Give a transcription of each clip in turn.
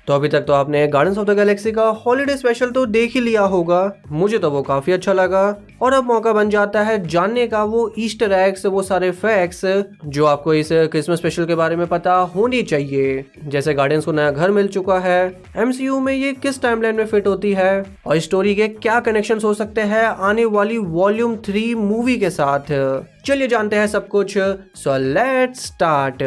तो अभी तक तो आपने गार्डियंस ऑफ द गैलेक्सी का हॉलीडे स्पेशल तो देख ही लिया होगा। मुझे तो वो काफी अच्छा लगा और अब मौका बन जाता है जानने का वो ईस्टर एग्स, वो सारे फैक्ट्स जो आपको इस क्रिसमस स्पेशल के बारे में पता होनी चाहिए। जैसे गार्डियंस को नया घर मिल चुका है, एमसीयू में ये किस टाइमलाइन में फिट होती है और स्टोरी के क्या कनेक्शन हो सकते हैं आने वाली वॉल्यूम 3 मूवी के साथ। चलिए जानते हैं सब कुछ। So let's start.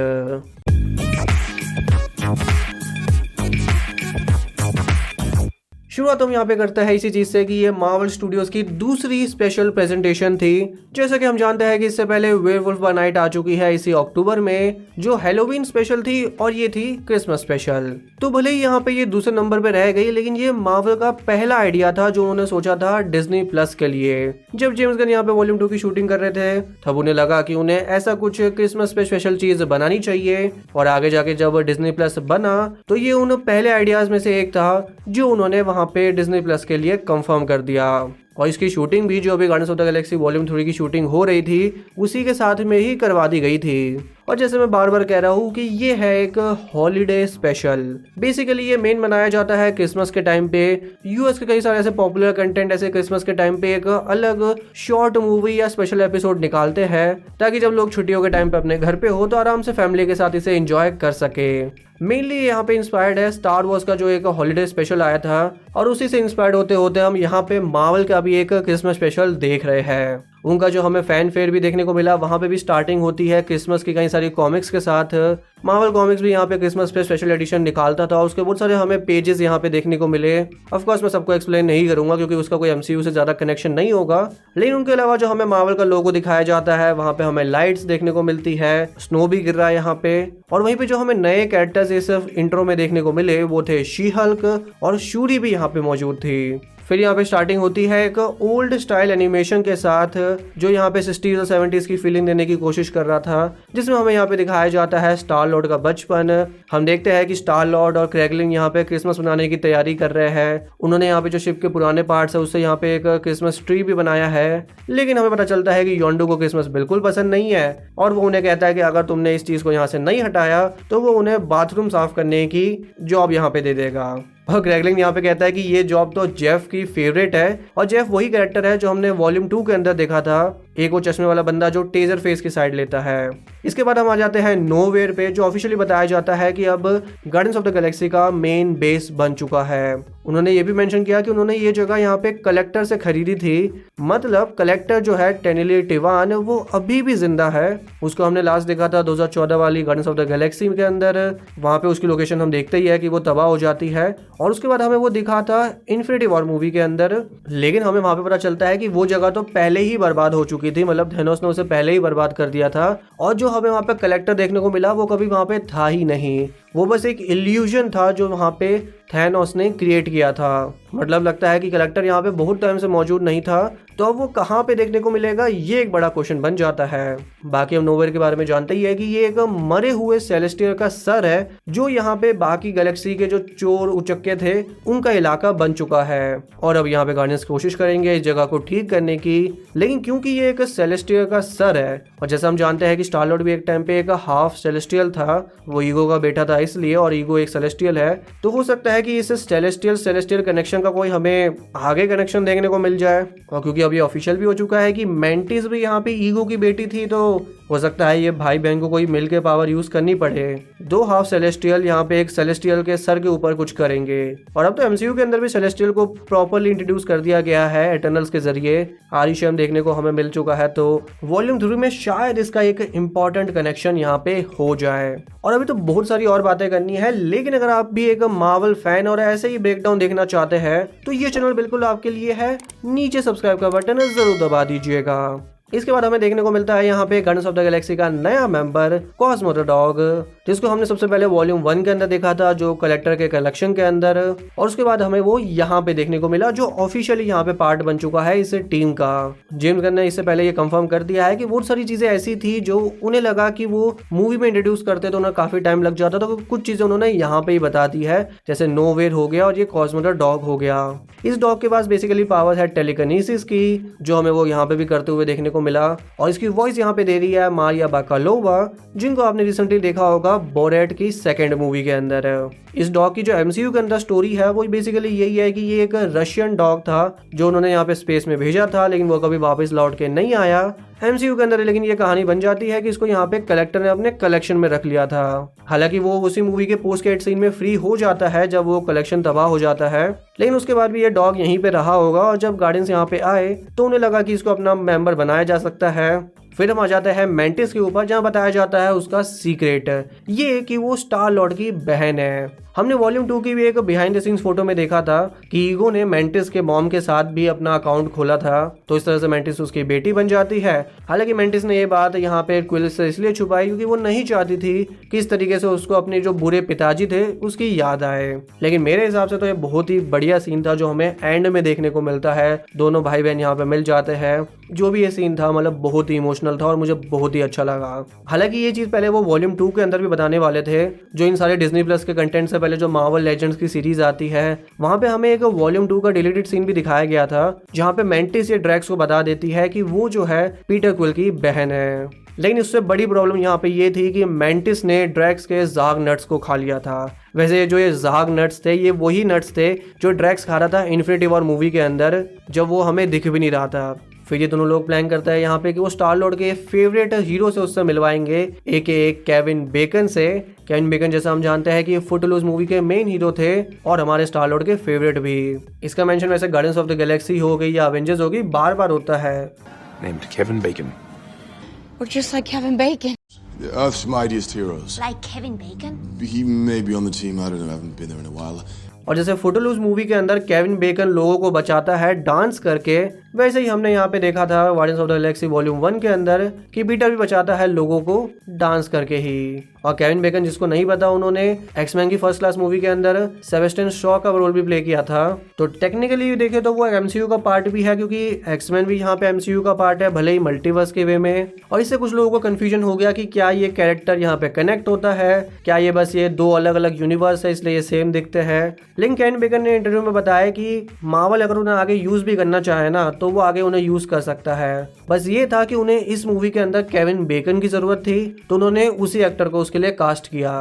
शुरुआत हम यहाँ पे करते हैं इसी चीज से कि ये मार्वल स्टूडियोज की दूसरी स्पेशल प्रेजेंटेशन थी। जैसा कि हम जानते हैं कि इससे पहले वेयरवुल्फ बाय नाइट आ चुकी है इसी अक्टूबर में, जो हैलोवीन स्पेशल थी, और ये थी क्रिसमस स्पेशल। तो भले ही यहाँ पे ये दूसरे नंबर पे रह गई, लेकिन ये मार्वल का पहला आइडिया था जो उन्होंने सोचा था डिज्नी प्लस के लिए। जब जेम्स गन यहाँ पे वॉल्यूम 2 की शूटिंग कर रहे थे तब उन्हें लगा कि उन्हें ऐसा कुछ क्रिसमस पे स्पेशल चीज बनानी चाहिए, और आगे जाके जब डिज्नी प्लस बना तो ये उन पहले आइडियाज में से एक था जो उन्होंने वहां पे डिज्नी प्लस के लिए कंफर्म कर दिया। और इसकी शूटिंग भी जो अभी guardians of the Galaxy volume 3 की शूटिंग हो रही थी उसी के साथ में ही करवा दी गई थी। और जैसे मैं बार बार कह रहा हूँ कि ये है एक हॉलीडे स्पेशल। बेसिकली ये मेन मनाया जाता है क्रिसमस के टाइम पे। यूएस के कई सारे ऐसे पॉपुलर कंटेंट ऐसे क्रिसमस के टाइम पे एक अलग शॉर्ट मूवी या स्पेशल एपिसोड निकालते हैं ताकि जब लोग छुट्टियों के टाइम पे अपने घर पे हो तो आराम से फैमिली के साथ इसे एंजॉय कर सके। मेनली यहाँ पे इंस्पायर्ड है स्टार वॉर्स का जो एक हॉलीडे स्पेशल आया था, और उसी से इंस्पायर्ड होते होते हम यहाँ पे मार्वल का भी एक क्रिसमस स्पेशल देख रहे हैं। उनका जो हमें फैन फेयर भी देखने को मिला, वहां पे भी स्टार्टिंग होती है क्रिसमस की कई सारी कॉमिक्स के साथ। मार्वल कॉमिक्स भी यहाँ पे क्रिसमस पे स्पेशल एडिशन निकालता था, उसके बहुत सारे हमें पेजेस यहाँ पे देखने को मिले। ऑफ कोर्स मैं सबको एक्सप्लेन नहीं करूंगा क्योंकि उसका कोई एमसीयू से ज्यादा कनेक्शन नहीं होगा, लेकिन उनके अलावा जो हमें मार्वल का लोगो दिखाया जाता है, वहाँ पे हमें लाइट्स देखने को मिलती है, स्नो भी गिर रहा है यहाँ पे। और वहीं पे जो हमें नए कैरेक्टर्स इस इंट्रो में देखने को मिले वो थे शी हल्क, और शूरी भी यहाँ पे मौजूद थी। फिर यहाँ पे स्टार्टिंग होती है एक ओल्ड स्टाइल एनिमेशन के साथ जो यहाँ पे 60s और 70s की फीलिंग देने की कोशिश कर रहा था, जिसमें हमें यहाँ पे दिखाया जाता है स्टार लॉर्ड का बचपन। हम देखते हैं कि स्टार लॉर्ड और क्रैगलिंग यहाँ पे क्रिसमस मनाने की तैयारी कर रहे हैं। उन्होंने यहाँ पे जो शिप के पुराने पार्ट्स है उससे यहाँ पे एक क्रिसमस ट्री भी बनाया है, लेकिन हमें पता चलता है कि योंडू को क्रिसमस बिल्कुल पसंद नहीं है और वो उन्हें कहता है कि अगर तुमने इस चीज को यहाँ से नहीं हटाया तो वो उन्हें बाथरूम साफ करने की जॉब यहाँ पे दे देगा। और ग्रेगलिंग यहाँ पे कहता है कि ये जॉब तो जेफ की फेवरेट है, और जेफ वही कैरेक्टर है जो हमने वॉल्यूम 2 के अंदर देखा था, एक वो चश्मे वाला बंदा जो टेजर फेस की साइड लेता है। इसके बाद हम आ जाते हैं नोवेयर पे, जो ऑफिशियली बताया जाता है कि अब गार्डियंस ऑफ द गैलेक्सी का मेन बेस बन चुका है। उन्होंने ये भी मेंशन किया कि उन्होंने ये जगह यहाँ पे कलेक्टर से खरीदी थी, मतलब कलेक्टर जो है टेनिली टिवान वो अभी भी जिंदा है। उसको हमने लास्ट देखा था 2014 वाली गार्डियंस ऑफ द गैलेक्सी के अंदर। वहां पे उसकी लोकेशन हम देखते ही है कि वो तबाह हो जाती है, और उसके बाद हमें वो दिखा था इन्फिनिटी वॉर मूवी के अंदर, लेकिन हमें वहां पे पता चलता है कि वो जगह तो पहले ही बर्बाद हो चुकी थी, मतलब थेनोस ने उसे पहले ही बर्बाद कर दिया था। और जो हमें वहां पे कलेक्टर देखने को मिला वो कभी वहां पे था ही नहीं, वो बस एक इल्यूजन था जो वहां पे थैनोस ने क्रिएट किया था। मतलब लगता है कि कलेक्टर यहाँ पे बहुत टाइम से मौजूद नहीं था, तो अब वो कहाँ पे देखने को मिलेगा ये एक बड़ा क्वेश्चन बन जाता है। बाकी हम नोवेयर के बारे में जानते ही है कि ये एक मरे हुए सेलेस्टियल का सर है जो यहाँ पे बाकी गैलेक्सी के जो चोर उचक्के थे उनका इलाका बन चुका है, और अब यहाँ पे गार्डियंस कोशिश करेंगे इस जगह को ठीक करने की। लेकिन क्योंकि ये एक सेलेस्टियल का सर है, और जैसा हम जानते हैं कि स्टार लॉर्ड भी एक टाइम पे एक हाफ सेलेस्टियल था, वो ईगो का बेटा था इसलिए, और ईगो एक सेलेस्टियल है, तो हो सकता है कि इस सेलेस्टियल कनेक्शन का कोई हमें आगे कनेक्शन देखने को मिल जाए। और क्योंकि अब ये ऑफिशियल भी हो चुका है कि मेंटिस भी यहाँ पे ईगो की बेटी थी, तो हो सकता है ये भाई बहन को कोई मिलके पावर यूज करनी पड़े। दो हाफ सेलेस्टियल यहाँ पे एक सेलेस्टियल के सर के ऊपर कुछ करेंगे। और अब तो एमसीयू के अंदर भी सेलेस्टियल को प्रॉपर्ली इंट्रोड्यूस कर दिया गया है एटर्नल्स के जरिए, आरिशम देखने को हमें मिल चुका है, तो वॉल्यूम 3 में शायद इसका एक इंपॉर्टेंट कनेक्शन यहाँ पे हो जाए। और अभी तो बहुत सारी और बातें करनी है, लेकिन अगर आप भी एक मार्वल फैन और ऐसे ही ब्रेकडाउन देखना चाहते हैं तो ये चैनल बिल्कुल आपके लिए है। नीचे सब्सक्राइब का बटन जरूर दबा दीजिएगा। इसके बाद हमें देखने को मिलता है यहाँ पे गार्डियंस ऑफ द गैलेक्सी का नया मेंबर कॉस्मो द डॉग, जिसको हमने सबसे पहले वॉल्यूम 1 के अंदर देखा था जो कलेक्टर के कलेक्शन के अंदर, और उसके बाद हमें वो यहाँ पे देखने को मिला जो ऑफिशियली यहाँ पे पार्ट बन चुका है इस टीम का। जेम्स गन ने इससे पहले ये कंफर्म कर दिया है कि बहुत सारी चीजें ऐसी थी जो उन्हें लगा कि वो मूवी में इंट्रोड्यूस करते तो उन्हें काफी टाइम लग जाता, तो कुछ चीजें उन्होंने यहाँ पे ही बता दी है, जैसे नोवेयर हो गया और ये कॉस्मो द डॉग हो गया। इस डॉग के पास बेसिकली पावर है टेलीकिनेसिस की, जो हमें वो यहाँ पे भी करते हुए देखने को मिला, और इसकी वॉइस यहाँ पे दे रही है मारिया बाकालोवा, जिनको आपने रिसेंटली देखा होगा बोरेट की सेकंड मूवी के अंदर। इस डॉग की जो एमसीयू के अंदर स्टोरी है वो बेसिकली यही है कि ये एक रशियन डॉग था जो उन्होंने यहाँ पे स्पेस में भेजा था, लेकिन वो कभी वापस लौट के नहीं आया एमसीयू के अंदर। लेकिन ये कहानी बन जाती है कि इसको यहाँ पे कलेक्टर ने अपने कलेक्शन में रख लिया था। हालांकि वो उसी मूवी के पोस्ट क्रेडिट सीन में फ्री हो जाता है जब वो कलेक्शन तबाह हो जाता है, लेकिन उसके बाद भी ये डॉग यहीं पे रहा होगा। और जब गार्डियंस यहाँ पे आए तो उन्हें लगा कि इसको अपना मेंबर बनाया जा सकता है। फिर हम आ जाते हैं मेंटिस के ऊपर, जहाँ बताया जाता है उसका सीक्रेट ये कि वो स्टार लॉर्ड की बहन है। हमने वॉल्यूम 2 की भी एक बिहाइंड द सीन्स फोटो में देखा था कि ईगो ने मेंटिस के मॉम के साथ भी अपना अकाउंट खोला था, तो इस तरह से मेंटिस उसकी बेटी बन जाती है। हालांकि मेंटिस ने ये बात यहाँ पे क्विल से इसलिए छुपाई क्योंकि वो नहीं चाहती थी कि इस तरीके से उसको अपने जो बुरे पिताजी थे उसकी याद आए। लेकिन मेरे हिसाब से तो ये बहुत ही बढ़िया सीन था जो हमें एंड में देखने को मिलता है। दोनों भाई बहन यहाँ पे मिल जाते हैं। जो भी ये सीन था मतलब बहुत ही इमोशनल था और मुझे बहुत ही अच्छा लगा। हालांकि ये चीज पहले वो वॉल्यूम 2 के अंदर भी बताने वाले थे, जो इन सारे डिज्नी प्लस के कंटेंट से पहले जो मार्वल लेजेंड्स की सीरीज आती है वहां पे हमें एक वॉल्यूम 2 का डिलीटेड सीन भी दिखाया गया था, जहां पे मेंटिस ये ड्रैक्स को बता देती है कि वो जो है पीटर क्विल की बहन है। लेकिन उससे बड़ी प्रॉब्लम यहाँ पे ये थी कि मेंटिस ने ड्रैक्स के ज़ाग नट्स को खा लिया था। वैसे जो ये ज़ाग नट्स थे ये वही नट्स थे जो ड्रैक्स खा रहा था इन्फिनिटी वॉर मूवी के अंदर, जब वो हमें दिख भी नहीं रहा था। फिर ये दोनों लोग प्लान करता है यहाँ पे कि वो स्टार लॉर्ड के फेवरेट हीरो से उससे मिलवाएंगे, एक केविन बेकन से। केविन बेकन जैसा हम जानते हैं कि फुटलूज मूवी के मेन हीरो थे और हमारे स्टार लॉर्ड के फेवरेट भी। इसका मेंशन वैसे गार्डियंस ऑफ द गैलेक्सी हो गई या एवेंजर्स होगी बार बार होता है। Named Kevin Bacon. We're just like Kevin Bacon. The Earth's mightiest heroes. Like Kevin Bacon? He may be on the team, I don't know, I haven't been there in a while. और जैसे Footloose movie के अंदर Kevin bacon लोगों को बचाता है dance करके, वैसे ही हमने यहाँ पे देखा था guardians of the Galaxy volume 1 के अंदर कि पीटर भी बचाता है लोगों को डांस करके ही। और केविन बेकन, जिसको नहीं पता, उन्होंने एक्समैन की फर्स्ट क्लास मूवी के अंदर सेबेस्टियन शॉ का रोल भी प्ले किया था। तो टेक्निकली देखे तो वो एमसीयू का पार्ट भी है, क्योंकि एक्समैन भी यहाँ पे एमसीयू का पार्ट है, भले ही मल्टीवर्स के वे में। और इससे कुछ लोगों को कंफ्यूजन हो गया कि क्या ये कैरेक्टर यहाँ पे कनेक्ट होता है, क्या ये बस ये दो अलग अलग यूनिवर्स है इसलिए ये सेम दिखते हैं। लेकिन केविन बेकन ने इंटरव्यू में बताया कि मार्वल अगर उन्हें आगे यूज भी करना चाहे ना तो वो आगे उन्हें यूज कर सकता है। बस ये था कि उन्हें इस मूवी के अंदर केविन बेकन की जरूरत थी, तो उन्होंने उसी एक्टर को उसके लिए कास्ट किया,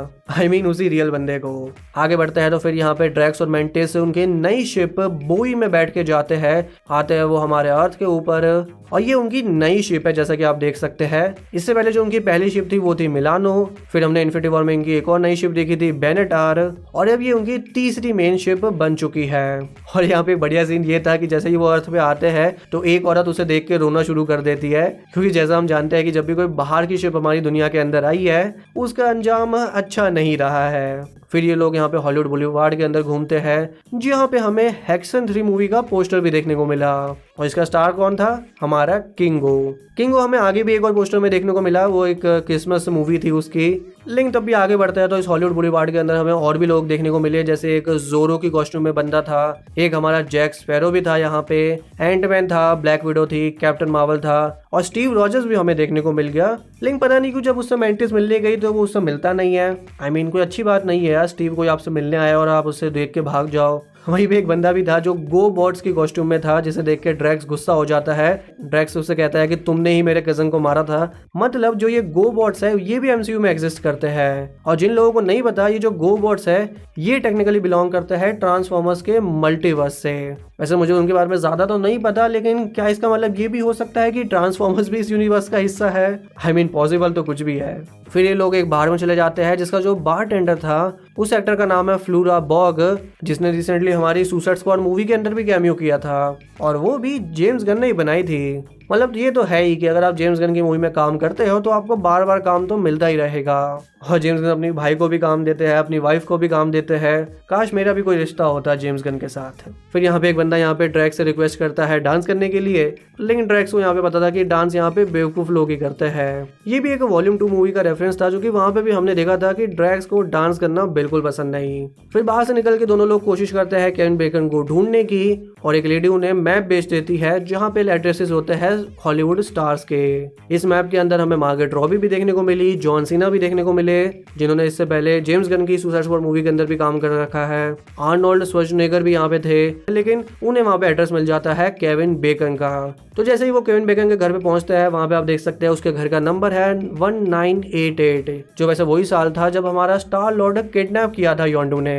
उसी रियल बंदे को। आगे बढ़ते हैं तो फिर यहाँ पे ड्रैक्स और मेंटिस उनके नई शिप बोई में बैठ के जाते हैं, आते हैं वो हमारे अर्थ के ऊपर। और ये उनकी नई शिप है जैसा कि आप देख सकते हैं। इससे पहले जो उनकी पहली शिप थी वो थी मिलानो, फिर हमने इन्फिनिटी वॉर में इनकी एक और नई शिप देखी थी बेनेटार, और अब ये उनकी तीसरी मेन शिप बन चुकी है। और यहाँ पे बढ़िया सीन ये था कि जैसे ही वो अर्थ पे आते हैं तो एक औरत उसे देख के रोना शुरू कर देती है, क्योंकि जैसा हम जानते हैं कि जब भी कोई बाहर की शिप हमारी दुनिया के अंदर आई है उसका अंजाम अच्छा नहीं रहा है। फिर ये लोग यहाँ पे हॉलीवुड बॉलीवुड के अंदर घूमते हैं, जहाँ पे हमें हेक्सन 3 मूवी का पोस्टर भी देखने को मिला। और इसका स्टार कौन था? हमारा किंगो हमें आगे भी एक और पोस्टर में देखने को मिला, वो एक क्रिसमस मूवी थी उसकी। लेकिन तब भी आगे बढ़ता है तो इस हॉलीवुड बॉलीवुड के अंदर हमें और भी लोग देखने को मिले, जैसे एक जोरो की कॉस्ट्यूम में बंदा था, एक हमारा जैक स्पैरो भी था यहाँ पे, एंटमैन था, ब्लैक विडो थी, कैप्टन मार्वल था, और स्टीव रॉजर्स भी हमें देखने को मिल गया। लेकिन पता नहीं क्यों जब उससे मेंटिस मिलने गई तो वो उससे मिलता नहीं है। कोई अच्छी बात नहीं है यार, स्टीव कोई आपसे मिलने आया और आप उससे देख के भाग जाओ। वहीं पे एक बंदा भी था जो गो बॉट्स की कॉस्ट्यूम में था, जिसे देख के ड्रैक्स गुस्सा हो जाता है। ड्रैक्स उससे कहता है कि तुमने ही मेरे कजन को मारा था। मतलब जो ये गो बॉट्स है ये भी एमसीयू में एग्जिस्ट करते हैं। और जिन लोगों को नहीं पता, ये जो गो बॉट्स है ये टेक्निकली बिलोंग करते हैं ट्रांसफॉर्मर्स के मल्टीवर्स से। वैसे मुझे उनके बारे में ज्यादा तो नहीं पता, लेकिन क्या इसका मतलब ये भी हो सकता है कि ट्रांसफॉर्मर्स भी इस यूनिवर्स का हिस्सा है? पॉसिबल तो कुछ भी है। फिर ये लोग एक बार में चले जाते हैं, जिसका जो बारटेंडर था उस एक्टर का नाम है फ्लोरा बॉग, जिसने रिसेंटली हमारी सुसाइड स्क्वाड मूवी के अंदर भी कैमियो किया था, और वो भी जेम्स गन ने ही बनाई थी। मतलब ये तो है ही कि अगर आप जेम्स गन की मूवी में काम करते हो तो आपको बार बार काम तो मिलता ही रहेगा। और जेम्स गन अपनी भाई को भी काम देते हैं, अपनी वाइफ को भी काम देते हैं। काश मेरा भी कोई रिश्ता होता जेम्स गन के साथ। फिर यहाँ पे एक बंदा यहाँ पे ड्रैक्स से रिक्वेस्ट करता है डांस करने के लिए, लेकिन ड्रैक्स को यहाँ पे पता था कि डांस यहाँ पे बेवकूफ लोग ही करते हैं। ये भी एक वॉल्यूम 2 मूवी का रेफरेंस था, जो कि वहाँ पे भी हमने देखा था कि ड्रैक्स को डांस करना बिल्कुल पसंद नहीं। फिर बाहर से निकल के दोनों लोग कोशिश करते हैं केविन बेकन को ढूंढने की, और एक लेडी उन्हें मैप बेच देती है जहाँ पे एड्रेसेस होते हैं हॉलीवुड स्टार्स के। इस मैप के अंदर हमें मार्गरेट रॉबी भी देखने को मिली, जॉन सीना भी देखने को मिले, जिन्होंने इससे पहले जेम्स गन की सुसाइड स्क्वाड मूवी के अंदर भी काम कर रखा है। आर्नोल्ड श्वार्ज़नेगर भी यहाँ पे थे, लेकिन उन्हें वहाँ पे एड्रेस मिल जाता है केविन बेकन का। तो जैसे ही वो केविन बेकन के घर पे पहुंचता है, वहाँ पे आप देख सकते हैं उसके घर का नंबर है 1988, जो वैसे वही साल था जब हमारा स्टार लॉर्ड किडनैप किया था योंडू ने।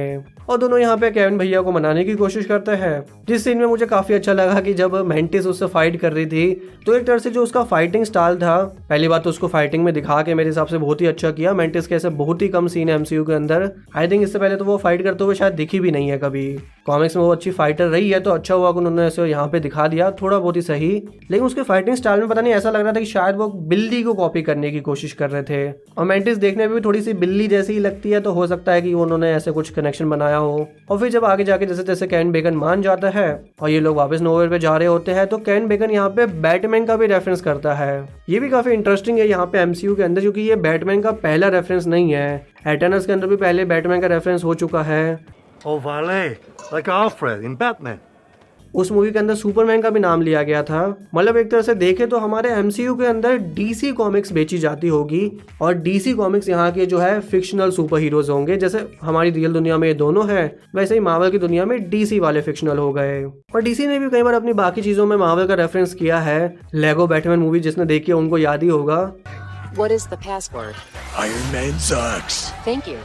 और दोनों यहाँ पे केविन भैया को मनाने की कोशिश करते हैं, जिस सीन में मुझे काफी अच्छा लगा कि जब मेंटिस उससे फाइट कर रही थी, तो एक तरह से जो उसका फाइटिंग स्टाइल था, पहली बात तो उसको फाइटिंग में दिखा के मेरे हिसाब से बहुत ही अच्छा किया। मेंटिस के ऐसे बहुत ही कम सीन है एमसीयू के अंदर। आई थिंक इससे पहले तो वो फाइट करते हुए शायद दिखी भी नहीं है कभी। कॉमिक्स में वो अच्छी फाइटर रही है, तो अच्छा हुआ कि उन्होंने ऐसे यहाँ पे दिखा दिया, थोड़ा बहुत ही सही। लेकिन उसके फाइटिंग स्टाइल में पता नहीं ऐसा लग रहा था कि शायद वो बिल्ली को कॉपी करने की कोशिश कर रहे थे। और मेंटिस देखने में भी थोड़ी सी बिल्ली जैसी ही लगती है, तो हो सकता है कि उन्होंने ऐसे कुछ कनेक्शन बनाया हो। और फिर जब आगे जाके जैसे जैसे केविन बेकन मान जाता है और ये लोग वापस नोवेल पे जा रहे होते हैं, तो केविन बेकन यहाँ पे बैटमैन का भी रेफरेंस करता है। ये भी काफी इंटरेस्टिंग है यहाँ पे एमसीयू के अंदर, क्योंकि ये बैटमैन का पहला रेफरेंस नहीं है। एटर्नल्स के अंदर भी पहले बैटमैन का रेफरेंस हो चुका है। Or valet, like Alfred in Batman. उस मूवी के अंदर सुपरमैन का भी नाम लिया गया था। मतलब एक तरह से देखे तो हमारे एमसीयू के अंदर डीसी कॉमिक्स बेची जाती होगी, और डीसी कॉमिक्स यहाँ के जो है फिक्शनल सुपर हीरोज होंगे। जैसे हमारी रियल दुनिया में ये दोनों हैं, वैसे ही मार्वल की दुनिया में डीसी वाले फिक्शनल हो गए। और डीसी ने भी कई बार अपनी बाकी चीजों में मार्वल का रेफरेंस किया है। लेगो बैटमैन मूवी जिसने देखी है उनको याद ही होगा। What is the password? Iron Man sucks. Thank you.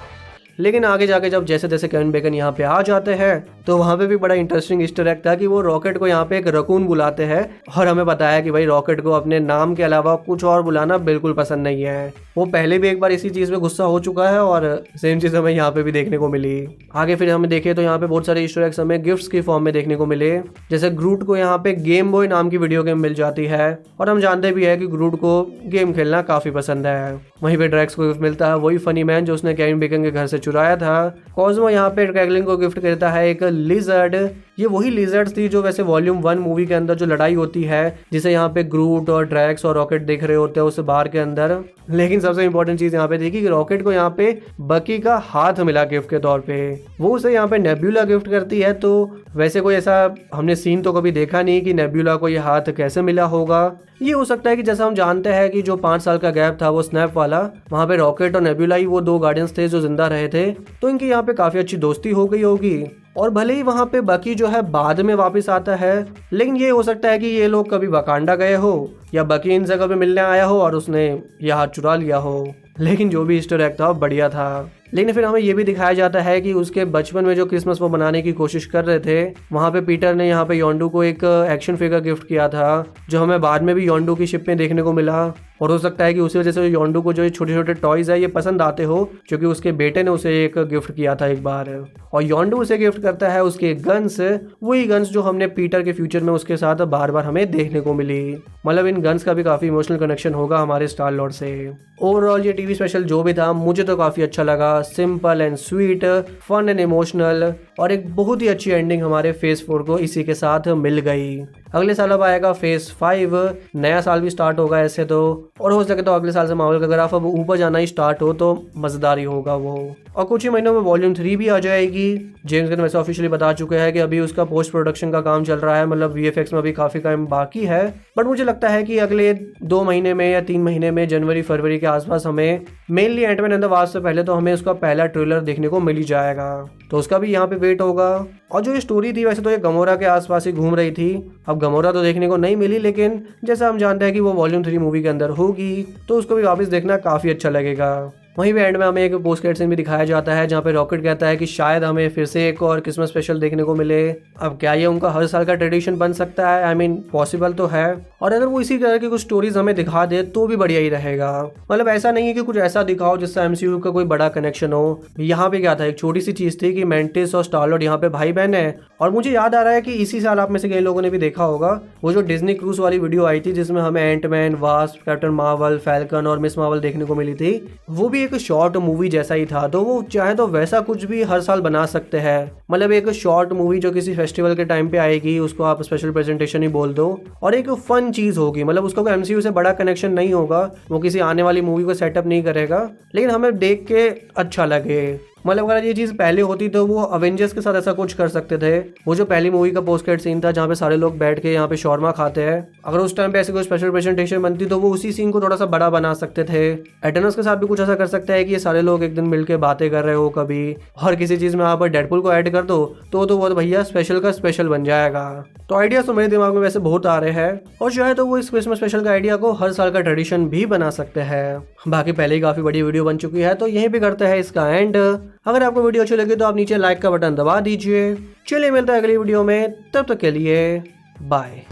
लेकिन आगे जाके जब जैसे जैसे केविन बेकन यहाँ पे आ जाते हैं, तो वहाँ पे भी बड़ा इंटरेस्टिंग ईस्टर एग था कि वो रॉकेट को यहाँ पे एक रकून बुलाते हैं, और हमें बताया कि भाई रॉकेट को अपने नाम के अलावा कुछ और बुलाना बिल्कुल पसंद नहीं है। वो पहले भी एक बार इसी चीज पे गुस्सा हो चुका है, और सेम चीज हमें यहाँ पे भी देखने को मिली। आगे फिर हमें देखे तो यहाँ पे बहुत सारे ईस्टर एग्स हमें गिफ्ट्स की फॉर्म में देखने को मिले। जैसे ग्रूट को यहाँ पे गेम बॉय नाम की वीडियो गेम मिल जाती है, और हम जानते भी है कि ग्रूट को गेम खेलना काफी पसंद है। वहीं पे ड्रैक्स को गिफ्ट मिलता है वही फनी मैन जो उसने केविन बेकन के घर से चुराया था। कॉस्मो यहाँ पे क्रैगलिन को गिफ्ट करता है एक लिजर्ड। ये वही लिजर्ड्स थी जो वैसे वॉल्यूम 1 मूवी के अंदर जो लड़ाई होती है, जिसे यहाँ पे ग्रूट और ड्रैक्स और रॉकेट देख रहे होते हैं उस बार के अंदर। लेकिन सबसे इंपॉर्टेंट चीज यहाँ पे थी कि रॉकेट को यहाँ पे बकी का हाथ मिला गिफ्ट के तौर पे। वो उसे यहाँ पे नेब्यूला गिफ्ट करती है। तो वैसे कोई ऐसा हमने सीन तो कभी देखा नहीं कि नेब्यूला को ये हाथ कैसे मिला होगा। ये हो सकता है कि जैसा हम जानते हैं कि जो 5 साल का गैप था वो स्नैप वाला, वहाँ पे रॉकेट और नेब्यूला ही वो 2 गार्डियंस थे जो जिंदा रहे थे, तो इनकी यहाँ पे काफी अच्छी दोस्ती हो गई होगी। और भले ही वहाँ पे बकी जो है बाद में वापस आता है, लेकिन ये हो सकता है कि ये लोग कभी वकांडा गए हो या बकी इन जगह पे मिलने आया हो और उसने यह हाथ चुरा लिया हो। लेकिन जो भी ईस्टर एग था बढ़िया था। लेकिन फिर हमें ये भी दिखाया जाता है कि उसके बचपन में जो क्रिसमस वो मनाने की कोशिश कर रहे थे, वहाँ पे पीटर ने यहाँ पे योंडू को एक एक्शन फिगर गिफ्ट किया था, जो हमें बाद में भी योंडू की शिप में देखने को मिला। और हो सकता है कि उसी वजह से योंडू को जो छोटे छोटे टॉयज है ये पसंद आते हो, क्योंकि उसके बेटे ने उसे एक गिफ्ट किया था एक बार, और योंडू उसे गिफ्ट करता है उसके गन्स, वही गन्स जो हमने पीटर के फ्यूचर में उसके साथ बार बार हमें देखने को मिली। मतलब इन गन्स का भी काफी इमोशनल कनेक्शन होगा हमारे स्टार लॉर्ड से। ओवरऑल ये टीवी स्पेशल जो भी था मुझे तो काफी अच्छा लगा। Simple and sweet, fun and emotional, और एक बहुत ही अच्छी एंडिंग हमारे फेज 4 को इसी के साथ मिल गई। अगले साल अब आएगा फेज 5, नया साल भी स्टार्ट होगा ऐसे तो, और हो सके तो अगले साल से मार्वल का ग्राफ अब ऊपर जाना ही स्टार्ट हो तो मजेदार ही होगा वो। और कुछ ही महीनों में वॉल्यूम 3 भी आ जाएगी। जेम्स गन वैसे ऑफिशियली बता चुके हैं कि अभी उसका पोस्ट प्रोडक्शन का काम चल रहा है, मतलब VFX में अभी काफी काम बाकी है। बट मुझे लगता है कि अगले 2 महीने में या 3 महीने में, जनवरी फरवरी के आसपास, हमें mainly Ant Man and the Wasp से पहले तो हमें उसका पहला ट्रेलर देखने को मिल ही जाएगा, तो उसका भी यहाँ पे वेट होगा। और जो ये स्टोरी थी वैसे तो ये गमोरा के आसपास ही घूम रही थी। अब गमोरा तो देखने को नहीं मिली, लेकिन जैसा हम जानते हैं कि वो वॉल्यूम 3 मूवी के अंदर होगी, तो उसको भी वापस देखना काफी अच्छा लगेगा। वहीं पे एंड में हमें एक पोस्ट क्रेडिट सीन भी दिखाया जाता है जहाँ पे रॉकेट कहता है कि शायद हमें फिर से एक और क्रिसमस स्पेशल देखने को मिले। अब क्या ये उनका हर साल का ट्रेडिशन बन सकता है? आई मीन पॉसिबल तो है, और अगर वो इसी तरह की कुछ स्टोरीज हमें दिखा दे तो भी बढ़िया ही रहेगा। मतलब ऐसा नहीं है कि कुछ ऐसा दिखाओ जिससे MCU का कोई बड़ा कनेक्शन हो। यहाँ पे क्या था, एक छोटी सी चीज थी कि मेंटिस और स्टार लॉर्ड यहाँ पे भाई बहन है। और मुझे याद आ रहा है कि इसी साल आप में से कई लोगों ने भी देखा होगा वो जो डिज्नी क्रूज वाली वीडियो आई थी जिसमें हमें Ant Man, Wasp, Captain Marvel, Falcon और मिस मार्वल देखने को मिली थी, वो भी एक शॉर्ट मूवी जैसा ही था। तो वो चाहे तो वैसा कुछ भी हर साल बना सकते हैं। मतलब एक शॉर्ट मूवी जो किसी फेस्टिवल के टाइम पे आएगी, उसको आप स्पेशल प्रेजेंटेशन ही बोल दो, और एक फन चीज होगी। मतलब उसका कोई MCU से बड़ा कनेक्शन नहीं होगा, वो किसी आने वाली मूवी को सेटअप नहीं करेगा, लेकिन हमें देख के अच्छा लगे। मतलब अगर ये चीज पहले होती तो वो अवेंजर्स के साथ ऐसा कुछ कर सकते थे। वो जो पहली मूवी का पोस्ट क्रेडिट सीन था जहाँ पे सारे लोग बैठ के यहाँ पे शॉर्मा खाते हैं, अगर उस टाइम पे ऐसी कोई स्पेशल प्रेजेंटेशन बनती तो वो उसी सीन को थोड़ा सा बड़ा बना सकते थे। एटर्नल्स के साथ भी कुछ ऐसा कर सकते हैं कि ये सारे लोग एक दिन मिलके बातें कर रहे हो कभी, और किसी चीज में यहाँ पर डेडपुल को ऐड कर दो तो वो भैया स्पेशल का स्पेशल बन जाएगा। तो आइडिया तो मेरे दिमाग में वैसे बहुत आ रहे हैं, और चाहे तो वो इस क्रिसमस स्पेशल का आइडिया को हर साल का ट्रेडिशन भी बना सकते हैं। बाकी पहले ही काफी बड़ी वीडियो बन चुकी है तो यहीं पे करते हैं इसका एंड। अगर आपको वीडियो अच्छी लगी तो आप नीचे लाइक का बटन दबा दीजिए। चलिए मिलता है अगली वीडियो में, तब तक के लिए बाय।